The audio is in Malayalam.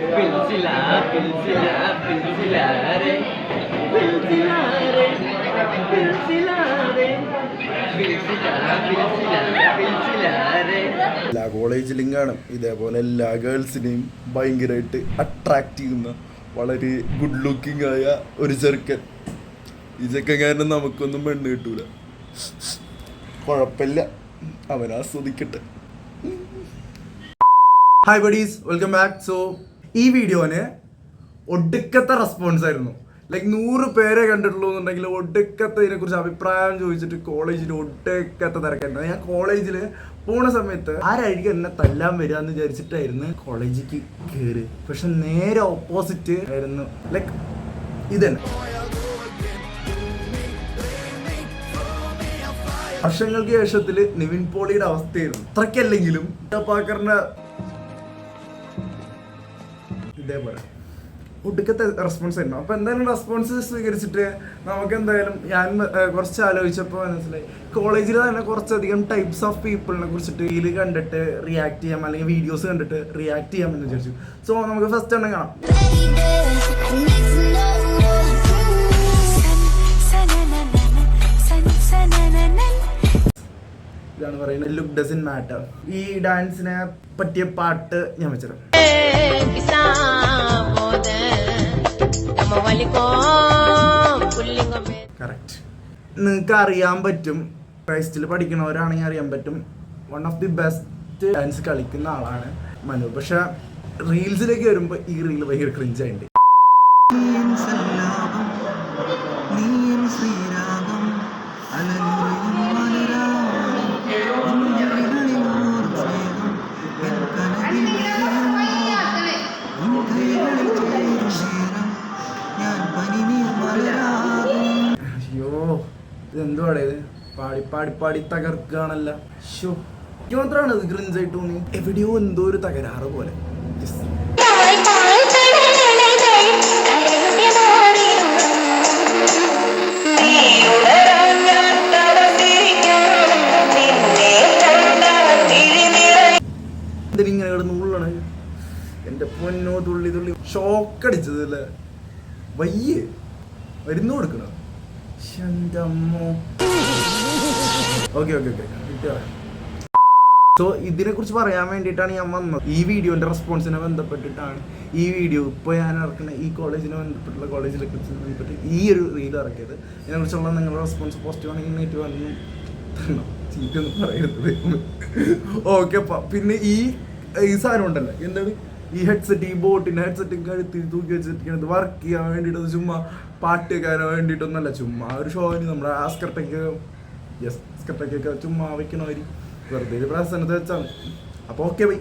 पिलसिला पिलसिला पिलसिला रे पिलसिला रे पिलसिला रे पिलसिला पिलसिला पिलसिला रे. എല്ലാ കോളേജിലും കാണും ഇതേപോലെ എല്ലാ ഗേൾസിനെയും ഭയങ്കരമായിട്ട് അട്രാക്റ്റ് ചെയ്യുന്ന വളരെ ഗുഡ് ലുക്കിംഗ് ആയ ഒരു ചെറുക്കൻ. ഈ ചെക്കൻ കാരണം നമുക്കൊന്നും പെണ്ണ് കിട്ടൂല. കുഴപ്പമില്ല, അവൻ ആസ്വദിക്കട്ടെ. Hi buddies, welcome back. So ഈ വീഡിയോന് ഒടുക്കത്തെ റെസ്പോൺസ് ആയിരുന്നു. ലൈക്ക് 100 പേരെ കണ്ടിട്ടുള്ളൂ എന്നുണ്ടെങ്കിൽ ഒടുക്കത്തെ ഇതിനെക്കുറിച്ച് അഭിപ്രായം ചോദിച്ചിട്ട് കോളേജിൽ ഒടുക്കത്തെ തിരക്കായിരുന്നു. ഞാൻ കോളേജിൽ പോണ സമയത്ത് ആരായിരിക്കും എന്നെ തല്ലാൻ വരിക എന്ന് വിചാരിച്ചിട്ടായിരുന്നു കോളേജിലേക്ക് കയറി. പക്ഷെ നേരെ ഓപ്പോസിറ്റ് ആയിരുന്നു. ലൈക്ക് ഇതന്നെ വർഷങ്ങൾക്ക് ശേഷത്തില് നിവിൻ പോളിയുടെ അവസ്ഥയായിരുന്നു. അത്രയ്ക്കല്ലെങ്കിലും പാക്കറിന്റെ ഇതേപോലെ ഒടുക്കത്തെ റെസ്പോൺസ് ആയിരുന്നു. അപ്പൊ എന്തായാലും റെസ്പോൺസ് സ്വീകരിച്ചിട്ട് നമുക്ക് എന്തായാലും ഞാൻ കുറച്ച് ആലോചിച്ചപ്പോൾ മനസ്സിലായി കോളേജിൽ തന്നെ കുറച്ചധികം ടൈപ്സ് ഓഫ് പീപ്പിളിനെ കുറിച്ചിട്ട് ഇതിൽ കണ്ടിട്ട് റിയാക്ട് ചെയ്യാം, അല്ലെങ്കിൽ വീഡിയോസ് കണ്ടിട്ട് റിയാക്ട് ചെയ്യാമെന്ന് വിചാരിച്ചു. സോ നമുക്ക് ഫസ്റ്റ് എണ്ണം കാണാം. ഇതാണ് പറയുന്നത്, ലുക്ക് ഡസന്റ് മാറ്റർ. ഈ ഡാൻസിനെ പറ്റിയ പാട്ട് ഞാൻ വെച്ചിട്ടുണ്ട്. കറക്റ്റ്. നിങ്ങൾക്ക് അറിയാൻ പറ്റും, ക്രൈസ്റ്റിൽ പഠിക്കണവരാണെങ്കിൽ അറിയാൻ പറ്റും, one of the best dance കളിക്കുന്ന ആളാണ് മനു. പക്ഷെ റീൽസിലേക്ക് വരുമ്പോൾ ഈ റീൽ ഭയങ്കര ക്രിഞ്ചായിട്ട്. അയ്യോ, ഇതെന്തുവാടേ ഇത്? പാടി പാടി പാടി തകർക്കുകയാണല്ലോ. ഷോ, എനിക്ക് മാത്രമാണ് ഇത് ക്രിഞ്ചായിട്ട് തോന്നി. എവിടെയോ എന്തോ ഒരു തകരാറ് പോലെ. എന്തിനിങ്ങനെ കിടന്ന് ഉള്ളണ എന്റെ പൊന്നോ, തുള്ളി തുള്ളി ഷോക്കടിച്ചത് അല്ലേ. വയ്യേ മരുന്ന് കൊടുക്കണം. Okay okay okay. സോ ഇതിനെ കുറിച്ച് പറയാൻ വേണ്ടിയിട്ടാണ് ഞാൻ വന്നത്. ഈ വീഡിയോന്റെ റെസ്പോൺസിനെ ബന്ധപ്പെട്ടിട്ടാണ് ഈ വീഡിയോ ഇപ്പോൾ ഞാൻ ഇറക്കുന്ന ഈ കോളേജിനെ ബന്ധപ്പെട്ടുള്ള കോളേജിനെ കുറിച്ച് ബന്ധപ്പെട്ട് ഈ ഒരു റീൽ ഇറക്കിയത്. ഇതിനെക്കുറിച്ചുള്ള നിങ്ങളുടെ റെസ്പോൺസ് പോസിറ്റീവ് ആണെങ്കിൽ നെഗറ്റീവ് ആണെന്നും തരണം, ചീറ്റൊന്നും പറയരുത്. ഓക്കെ. പിന്നെ ഈ സാധനം ഉണ്ടല്ലോ, എന്താണ് ഈ ഹെഡ്സെറ്റ്, ഈ ബോട്ടിന്റെ ഹെഡ്സെറ്റ് കഴുത്തിൽ തൂക്കി വെച്ചിരിക്കുന്നത് വർക്ക് ചെയ്യാൻ വേണ്ടിയിട്ട്, ചുമ്മാ പാട്ട് കേൾക്കാനോ വേണ്ടിയിട്ടൊന്നല്ല, ചുമ്മാ ഒരു ഷോയിന് നമ്മുടെ ആ സ്കർട്ടൊക്കെ ചുമ്മാ വെക്കണവര് വെറുതെ ഒരു പ്രസന്നത വെച്ചാണ്. അപ്പോൾ ഓക്കെ ബൈ.